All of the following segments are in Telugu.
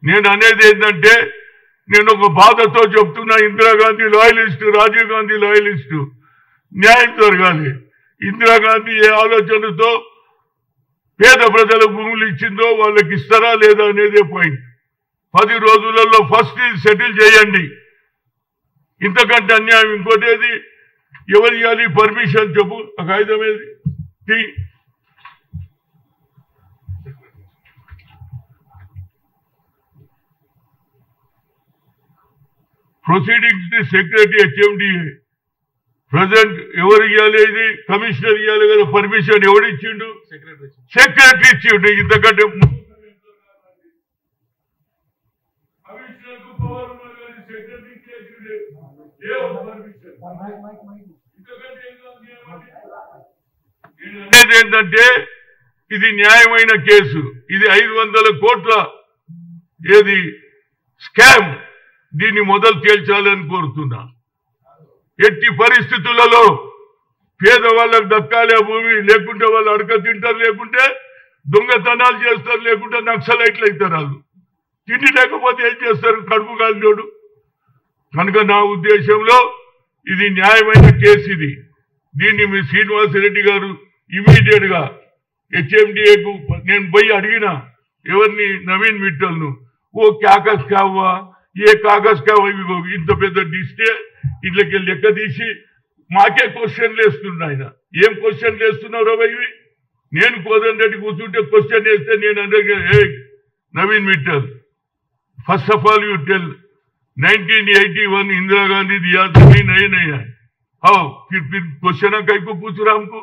నేను అనేది ఏంటంటే నేను ఒక బాధతో చెప్తున్నా, ఇందిరాగాంధీ లాయలిస్టు, రాజీవ్ గాంధీ లాయలిస్టు. న్యాయం జరగాలి. ఇందిరాగాంధీ ఏ ఆలోచనతో పేద ప్రజలకు భూములు ఇచ్చిందో వాళ్ళకి ఇస్తారా లేదా అనేదే పాయింట్. 10 రోజులలో ఫస్ట్ సెటిల్ చేయండి. ఇంతకంటే అన్యాయం ఇంకోటేది? ఎవరు ఇవ్వాలి పర్మిషన్ చెప్పు. ఆ కాగితం ఏది? Proceedings the secretary HMDA. Present ఎవరు ఇవ్వాలి? ఇది కమిషనర్ ఇవ్వాలి కదా పర్మిషన్. ఎవడు ఇచ్చిండు? సెక్రటరీ ఇచ్చిండు. ఇంతకంటే అనేది ఏంటంటే ఇది న్యాయమైన కేసు. ఇది 500 కోట్ల ఏది స్కామ్. దీన్ని మొదలు తేల్చాలని కోరుతున్నా. ఎట్టి పరిస్థితులలో పేదవాళ్ళకు దక్కాలి ఆ భూమి, లేకుంటే వాళ్ళు అడక తింటారు, లేకుంటే దొంగతనాలు చేస్తారు, లేకుంటే నక్సలైట్లు అవుతారు. వాళ్ళు తిండి లేకపోతే ఏం చేస్తారు? కడుపు కాలినోడు. కనుక నా ఉద్దేశంలో ఇది న్యాయమైన కేసు. ఇది దీన్ని మీ శ్రీనివాసరెడ్డి గారు ఇమీడియట్ గా HMDAకు నేను పోయి అడిగినా ఎవరిని, నవీన్ మిట్టల్ను. ఓ కాగజ్ కావా, ఏ కాగజ్ కావా, ఇంత పెద్ద డిస్టే ఇళ్ళకి లెక్క తీసి మాకే క్వశ్చన్లు వేస్తున్నా. ఆయన ఏం క్వశ్చన్లు వేస్తున్నారో ఇవి? నేను కోదండరెడ్డి కూర్చుంటే క్వశ్చన్ వేస్తే నేను అంటే Naveen Mittal, first of all you tell 1981 Indira Gandhi दिया जमीन नहीं है। हाँ फिर क्वेश्चन कई को पूछ रहा हमको,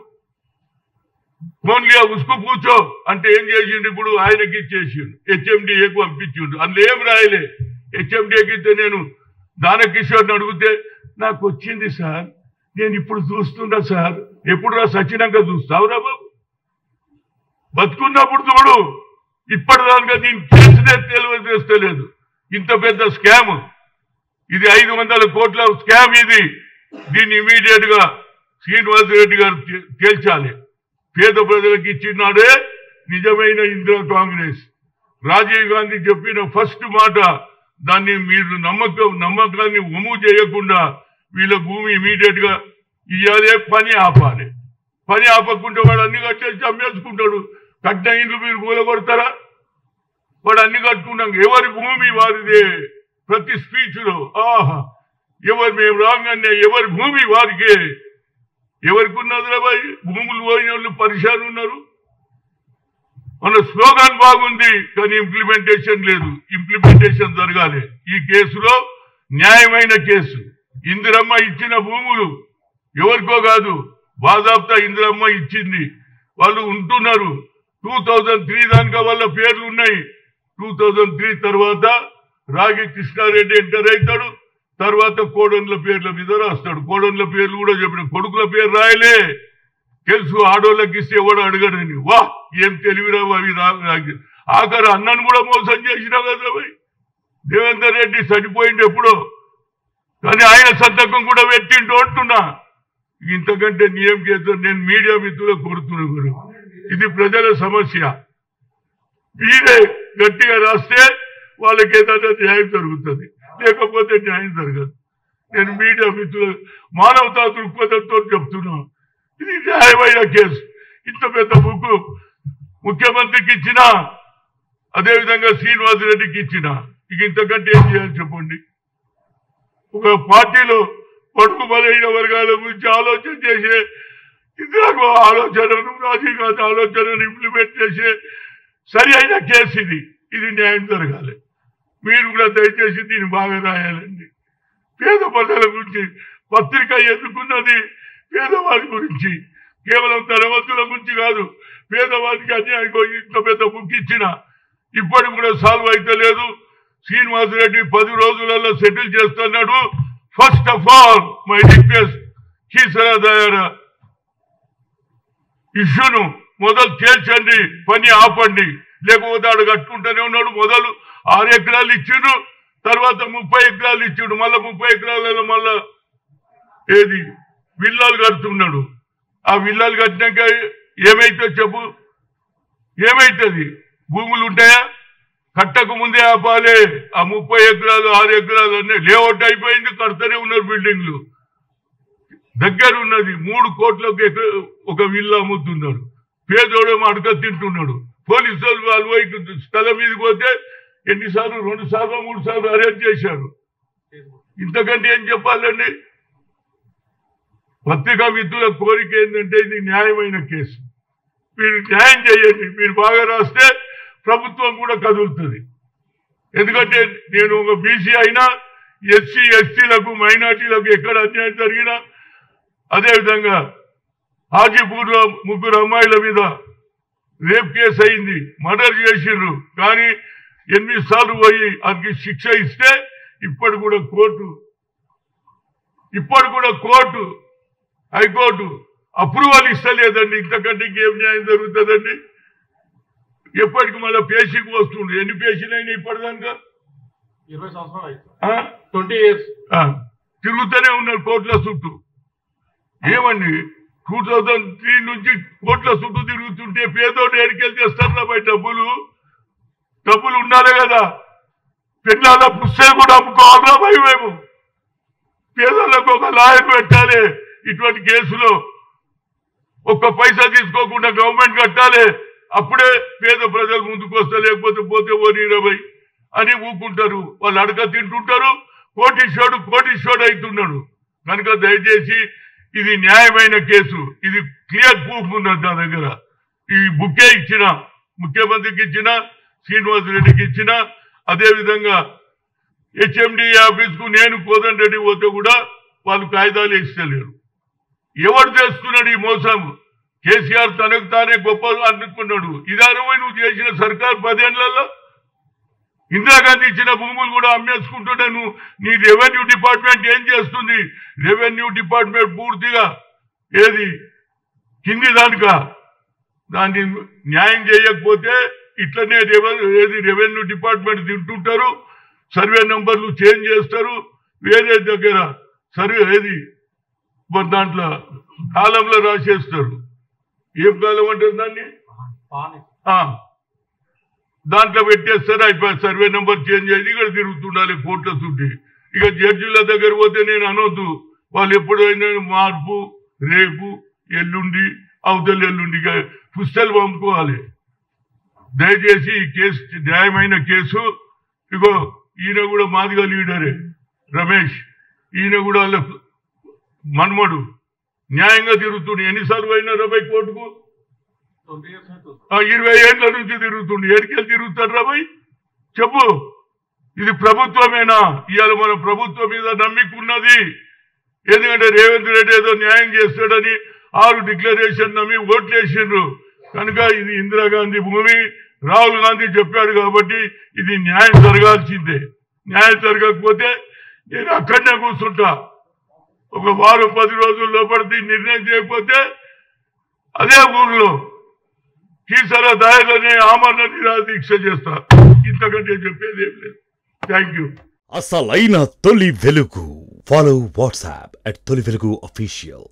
कौन लिया उसको पूछो అంటే ఏం చేసిండు? ఇప్పుడు ఆయనకి ఇచ్చేసిండు, HMDAకు పంపించిండు. అందులో ఏం రాయలే. HMDAకి ఇస్తే నేను దానకిషోర్ని అడిగితే నాకు వచ్చింది సార్, నేను ఇప్పుడు చూస్తున్నా సార్. ఎప్పుడు రా సచ్చినాక చూస్తావురా బాబు? బతుకున్నప్పుడు చూడు. ఇప్పటిదాకా దీని కేసునే తెలియజేస్తలేదు. ఇంత పెద్ద స్కామ్ ఇది, 500 కోట్ల స్కామ్ ఇది. దీన్ని ఇమీడియట్ గా శ్రీనివాసరెడ్డి గారు తేల్చాలి. పేద ప్రజలకు ఇచ్చినాడే నిజమైన ఇందిరా కాంగ్రెస్. రాజీవ్ గాంధీ చెప్పిన ఫస్ట్ మాట, దాన్ని మీరు నమ్మకాన్ని ఒమ్ము చేయకుండా వీళ్ళ భూమి ఇమీడియట్ గా ఇవ్వాలి, పని ఆపాలి. పని ఆపకుండా వాడు అన్ని కట్టేసి అమ్మేసుకుంటాడు. కట్టిన ఇండ్లు మీరు కూలగొడతారా? వాడు అన్ని కట్టుకున్నాం. ఎవరి భూమి వారిదే. ప్రతి స్పీచ్ లో ఆహా ఎవరు మేము రాగానే ఎవరి భూమి వారికే. ఎవరికి ఉన్నదిరా బాయ్? భూములు పోయిన వాళ్ళు పరిశాన్ ఉన్నారు. మన స్లోగన్ బాగుంది కానీ ఇంప్లిమెంటేషన్ లేదు. ఇంప్లిమెంటేషన్ జరగాలి. ఈ కేసులో న్యాయమైన కేసు. ఇందిరమ్మ ఇచ్చిన భూములు ఎవరికో కాదు, బాజాబ్తా ఇందిరమ్మ ఇచ్చింది. వాళ్ళు ఉంటున్నారు. 2003 దానికా వాళ్ళ పేర్లు ఉన్నాయి. 2003 తర్వాత రాగి కృష్ణారెడ్డి ఎంటర్ అవుతాడు. తర్వాత కోడన్ల పేర్ల మీద రాస్తాడు. కోడన్ల పేర్లు కూడా చెప్పిన, కొడుకుల పేరు రాయలే. తెలుసు ఆడోళ్ళకి ఇస్తే ఎవడు అడగడని. వా ఏం తెలివిరావు అవి రాగి. ఆఖరు అన్నను కూడా మోసం చేసినావు కదా భయ్. దేవేందర్ రెడ్డి చనిపోయింది ఎప్పుడో, కానీ ఆయన సంతకం కూడా పెట్టిండు అంటున్నా. ఇంతకంటే నియం చేద్దాం. నేను మీడియా మిత్రులకు కోరుతున్నా, ఇది ప్రజల సమస్య. మీరే గట్టిగా రాస్తే వాళ్ళకి ఏదైనా న్యాయం జరుగుతుంది, లేకపోతే న్యాయం జరగదు. నేను మీడియా మిత్రులు మానవతా దృక్పథంతో చెప్తున్నా, ఇది న్యాయమైన కేసు. ఇంత పెద్ద బుక్ ముఖ్యమంత్రికి ఇచ్చిన, అదేవిధంగా శ్రీనివాసరెడ్డికి ఇచ్చిన, ఇక ఇంతకంటే ఏం చేయాలి చెప్పండి? ఒక పార్టీలో పడుకు బలైన వర్గాల గురించి ఆలోచన చేసే ఇందిరాకు ఆలోచనను, రాజీవ్ గాంధీ ఆలోచనను ఇంప్లిమెంట్ చేసే సరి అయిన కేసు ఇది. ఇది న్యాయం జరగాలి. మీరు కూడా దయచేసి దీన్ని బాగా రాయాలండి. పేద ప్రజల గురించి పత్రిక ఎందుకున్నది? పేదవారి గురించి, కేవలం ధనవంతుల గురించి కాదు. పేదవారికి అన్యాయం. ఇంత పెద్ద బుక్ ఇచ్చిన ఇప్పటికి కూడా సాల్వ్ అయితే లేదు. శ్రీనివాసరెడ్డి 10 రోజులలో సెటిల్ చేస్తున్నాడు. First of all my request, Keesara Dayara ఇష్యూను మొదలు తేల్చండి, పని ఆపండి. లేకపోతే ఆడు కట్టుకుంటూనే ఉన్నాడు. మొదలు 6 ఎకరాలు ఇచ్చిండు, తర్వాత 30 ఎకరాలు ఇచ్చిండు, మళ్ళా 30 ఎకరాలలో మళ్ళా ఏది విల్లాలు కడుతున్నాడు. ఆ విల్లాలు కట్టినాక ఏమైతే చెప్పు? ఏమైతుంది? భూములు ఉంటాయా? కట్టకు ముందే ఆపాలి. ఆ 30 ఎకరాలు 6 ఎకరాలు అన్నీ లేఅవుట్ అయిపోయింది, కడతనే ఉన్నారు బిల్డింగ్లు. దగ్గర ఉన్నది 3 కోట్లకు ఒక విల్లా అమ్ముతున్నారు. పేదోడేమో అడగ తింటున్నాడు. పోలీసు వాళ్ళు పోయి స్థలం మీదకి పోతే ఎన్నిసార్లు 2 సార్లు 3 సార్లు అరెస్ట్ చేశారు. ఇంతకంటే ఏం చెప్పాలండి? పత్రికా మిత్రుల కోరిక ఏంటంటే ఇది న్యాయమైన కేసు, మీరు న్యాయం చేయండి. మీరు బాగా రాస్తే ప్రభుత్వం కూడా కదులుతుంది. ఎందుకంటే నేను ఒక బీసీ అయినా ఎస్సీ ఎస్టీలకు మైనార్టీలకు ఎక్కడ అన్యాయం జరిగినా, అదేవిధంగా హాజీపూర్లో 3 అమ్మాయిల మీద రేప్ కేసు అయింది, మర్డర్ చేసిండ్రు. కానీ 8 సార్లు పోయి అందుకు శిక్ష ఇస్తే ఇప్పుడు కూడా కోర్టు హైకోర్టు అప్రూవల్ ఇస్తలేదండి. ఇంతకంటే ఇంకేం న్యాయం జరుగుతుందండి? ఎప్పటికి మళ్ళీ పేషీకి వస్తుండే. ఎన్ని పేషీలు అయినా ఇప్పటిదాకా 20 సంవత్సరాలు 20 years తిరుగుతూనే ఉన్నారు కోర్టుల చుట్టూ. ఏమండి 2003 నుంచి కోట్ల చుట్టూ తిరుగుతుంటే పేదోడు ఎడికెళ్ళి తెస్తారు బయట డబ్బులు ఉండాలి కదా. పిల్లల పుస్తకం కూడా అమ్ముకోవాలా భయ మేము. పేదలకు ఒక లాయర్ పెట్టాలి. ఇటువంటి కేసులో ఒక్క పైసా తీసుకోకుండా గవర్నమెంట్ కట్టాలి. అప్పుడే పేద ప్రజలు ముందుకు వస్తారు. లేకపోతే పోతే ఓ 20 అని ఊకుంటారు. వాళ్ళు అడగ తింటుంటారు. కోటీశ్వరుడు అవుతున్నాడు. కనుక దయచేసి ఇది న్యాయమైన కేసు. ఇది క్లియర్ ప్రూఫ్ ఉన్నది నా దగ్గర. ఈ బుక్కే ఇచ్చిన, ముఖ్యమంత్రికి ఇచ్చిన, శ్రీనివాసరెడ్డికి ఇచ్చిన, అదేవిధంగా హెచ్ఎండి ఆఫీస్కు నేను కోదండ రెడ్డి పోతే కూడా వాళ్ళు కాగితాలు ఇస్తలేరు. ఎవరు చేస్తున్నాడు ఈ మోసం? కేసీఆర్ తనకు తానే గొప్ప అనుకున్నాడు. ఇదారమై నువ్వు చేసిన సర్కార్ 10 ఏళ్లలో ఇందిరాగాంధీ ఇచ్చిన భూములు కూడా అమ్మేసుకుంటున్నాను. నీ రెవెన్యూ డిపార్ట్మెంట్ ఏం చేస్తుంది? రెవెన్యూ డిపార్ట్మెంట్ పూర్తిగా ఏది కింది దాన్ని న్యాయం చేయకపోతే ఇట్లనే రెవెన్యూ డిపార్ట్మెంట్ తింటుంటారు. సర్వే నంబర్లు చేంజ్ చేస్తారు. వేరే దగ్గర దాంట్లో కాలంలో రాసేస్తారు. ఏం కాలం అంటారు దాన్ని? దాంట్లో పెట్టేస్తారు. అయిపోయి సర్వే నెంబర్ చేంజ్ అయ్యి ఇక్కడ తిరుగుతుండాలి కోర్టుల చుట్టి. ఇక జడ్జిల దగ్గర పోతే నేను అనొద్దు. వాళ్ళు ఎప్పుడైనా మార్పు రేపు ఎల్లుండి అవతల ఎల్లుండి పుస్తకాలు పంపుకోవాలి. దయచేసి ఈ కేసు న్యాయమైన కేసు. ఇగో ఈయన కూడా మాదిగా లీడరే రమేష్. ఈయన కూడా వాళ్ళ మన్మడు న్యాయంగా తిరుగుతుండే. ఎన్నిసార్లు అయినా రాబాయ్ కోర్టుకు? 20 ఏళ్ల నుంచి తిరుగుతుండే. ఎడికెళ్ళి తిరుగుతాడు రాబాయ్? చెప్పు. ఇది ప్రభుత్వమేనా? ఇవాళ మన ప్రభుత్వం మీద నమ్మికున్నది. ఎందుకంటే రేవంత్ రెడ్డి ఏదో న్యాయం చేస్తాడని 6 డిక్లరేషన్ నమ్మి ఓట్లేసిండ్రు. కనుక ఇది ఇందిరాగాంధీ భూమి. రాహుల్ గాంధీ చెప్పాడు కాబట్టి ఇది న్యాయం జరగాల్సిందే. న్యాయం జరగకపోతే నేను అక్కడనే కూర్చుంటా. ఒక వారం 10 రోజుల లోపలి నిర్ణయం చేయకపోతే అదే ఊర్లో కీసర దాయలనే ఆమరణ నిరాదీక్ష చేస్తా. ఇంతకంటే చెప్పేది ఏం లేదు. Thank you. అసలైన తొలి వెలుగు. ఫాలో వాట్సాప్ @తొలి వెలుగు official.